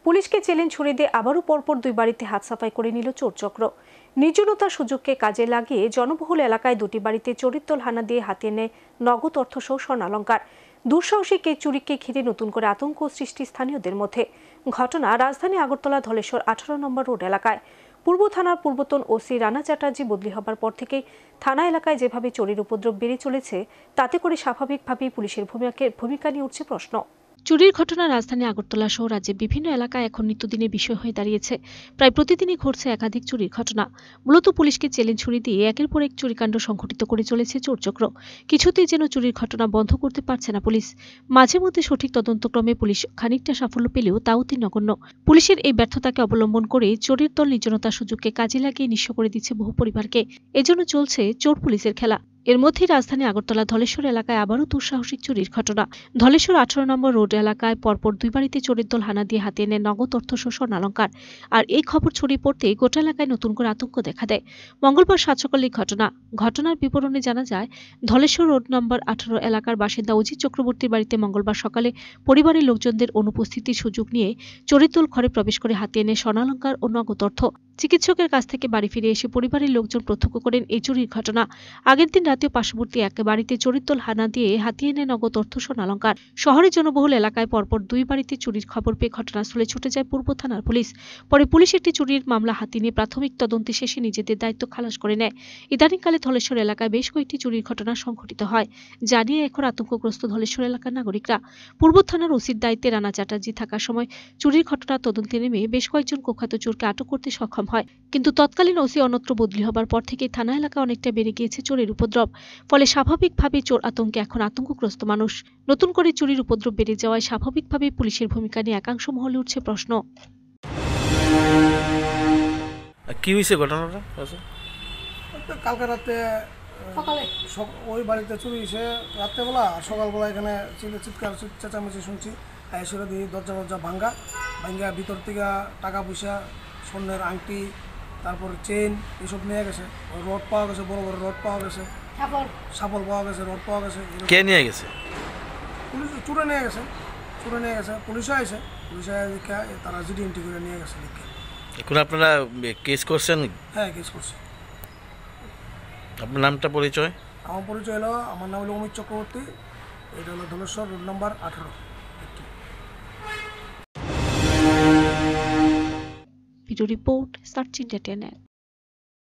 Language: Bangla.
পুলিশকে চ্যালেঞ্জ ছুড়ে দিয়ে আবারও পরপর দুই বাড়িতে হাত সাফাই করে নিল চোরচক্র। নির্জনতার সুযোগকে কাজে লাগিয়ে জনবহুল এলাকায় দুটি বাড়িতে চোরের দল হানা দিয়ে হাতিয়ে নেয় নগদ অর্থসহ স্বর্ণালংকার। দুঃসাহসিক এই চুরিকে ঘিরে নতুন করে আতঙ্ক সৃষ্টি স্থানীয়দের মধ্যে। ঘটনা রাজধানী আগরতলা ধলেশ্বর 18 নম্বর রোড এলাকায়। পূর্ব থানার পূর্বতন ওসি রানা চ্যাটার্জি বদলি হবার পর থেকেই থানা এলাকায় যেভাবে চোরের উপদ্রব বেড়ে চলেছে, তাতে করে স্বাভাবিকভাবেই পুলিশের ভূমিকা নিয়ে উঠছে প্রশ্ন। চুরির ঘটনা রাজধানী আগরতলা সহ রাজ্যের বিভিন্ন এলাকায় এখন নিত্যদিনের বিষয় হয়ে দাঁড়িয়েছে। প্রায় প্রতিদিনই ঘটছে একাধিক চুরির ঘটনা। মূলত পুলিশকে চ্যালেঞ্জ ছুড়ে দিয়ে একের পর এক চুরিকাণ্ড সংঘটিত করে চলেছে চোরচক্র। কিছুতেই যেন চুরির ঘটনা বন্ধ করতে পারছে না পুলিশ। মাঝে মধ্যে সঠিক তদন্তক্রমে পুলিশ খানিকটা সাফল্য পেলেও তাও অতি নগণ্য। পুলিশের এই ব্যর্থতাকে অবলম্বন করে চোরের দল নির্জনতার সুযোগকে কাজে লাগিয়ে নিঃস্ব করে দিচ্ছে বহু পরিবারকে। এজন্য চলছে চোর পুলিশের খেলা। এর মধ্যেই রাজধানী আগরতলা ধলেশ্বর এলাকায় আবারও দুঃসাহসিক চুরির ঘটনা। ধলেশ্বর 18 নম্বর রোড এলাকায় পরপর দুই বাড়িতে চোরের দল হানা দিয়ে হাতিয়ে নেয় নগদ অর্থসহ স্বর্ণালংকার। আর এই খবর ছড়িয়ে পড়তেই গোটা এলাকায় নতুন করে আতঙ্ক দেখা দেয়। মঙ্গলবার সাত সকালে ঘটনার বিবরণে জানা যায়, ধলেশ্বর রোড নম্বর 18 এলাকার বাসিন্দা অজিত চক্রবর্তীর বাড়িতে মঙ্গলবার সকালে পরিবারের লোকজনদের অনুপস্থিতির সুযোগ নিয়ে চোরের দল ঘরে প্রবেশ করে হাতিয়ে নেয় স্বর্ণালংকার ও নগদ অর্থ। চিকিৎসকের কাছ থেকে বাড়ি ফিরে এসে পরিবারের লোকজন প্রত্যক্ষ করেন এই চুরির ঘটনা। আগের দিন রাতেও পার্শ্ববর্তী এক বাড়িতে চোরের দল হানা দিয়ে হাতিয়ে নেয় নগদ অর্থ স্বর্ণালংকার। শহরের জনবহুল এলাকায় পরপর দুই বাড়িতে চুরির খবর পেয়ে ঘটনাস্থলে ছুটে যায় পূর্ব থানার পুলিশ। পরে পুলিশ একটি চুরির মামলা হাতিয়ে নিয়ে প্রাথমিক তদন্তে শেষে নিজেদের দায়িত্ব খালাস করে নেয়। ইদানিংকালে ধলেশ্বর এলাকায় বেশ কয়েকটি চুরির ঘটনা সংঘটিত হয়, যা নিয়ে এখন আতঙ্কগ্রস্ত ধলেশ্বর এলাকার নাগরিকরা। পূর্ব থানার ওসির দায়িত্বে রানা চ্যাটার্জি থাকার সময় চুরির ঘটনা তদন্তে নেমে বেশ কয়েকজন কুখ্যাত চোরকে আটক করতে সক্ষম হয়। কিন্তু তৎকালীন ওসি অন্যত্র বদলি হবার পর থেকেই থানা এলাকায় অনেকটা বেড়ে গিয়েছে চোরের উপদ্রব। ফলে স্বাভাবিকভাবেই চোর আতঙ্কে এখন আতঙ্কগ্রস্ত মানুষ। নতুন করে চুরির উপদ্রব বেড়ে যাওয়ায় স্বাভাবিকভাবেই পুলিশের ভূমিকা নিয়ে একাংশ মহলে উঠছে প্রশ্ন। কি হয়েছে ঘটনাটা? কালকে রাতে ওই বাড়িতে চুরি হয়েছে রাত্রেবেলা, আর সকালবেলা এখানে চিৎকার চেঁচামেচি শুনছি। এসে দিয়ে দরজা ভাঙ্গা ভিতর থেকে টাকা পয়সা, স্বর্ণের আংটি, তারপর চেন এসব নিয়ে গেছে। রড পাওয়া গেছে, বড় বড় রড পাওয়া গেছে, শাবল পাওয়া গেছে, রড পাওয়া গেছে। কে নিয়ে গেছে? পুলিশ চুরে নিয়ে গেছে। পুলিশও আছে, তারা জিডি এন্ট্রি করে নিয়ে গেছে। এখন আপনারা কেস করছেন? হ্যাঁ, কেস করছে। আপনার নামটা পরিচয়? আমার পরিচয় হলো, আমার নাম হলো অমিত চক্রবর্তী। এটা হলো Dhaleshwar road number 18। Video report search India.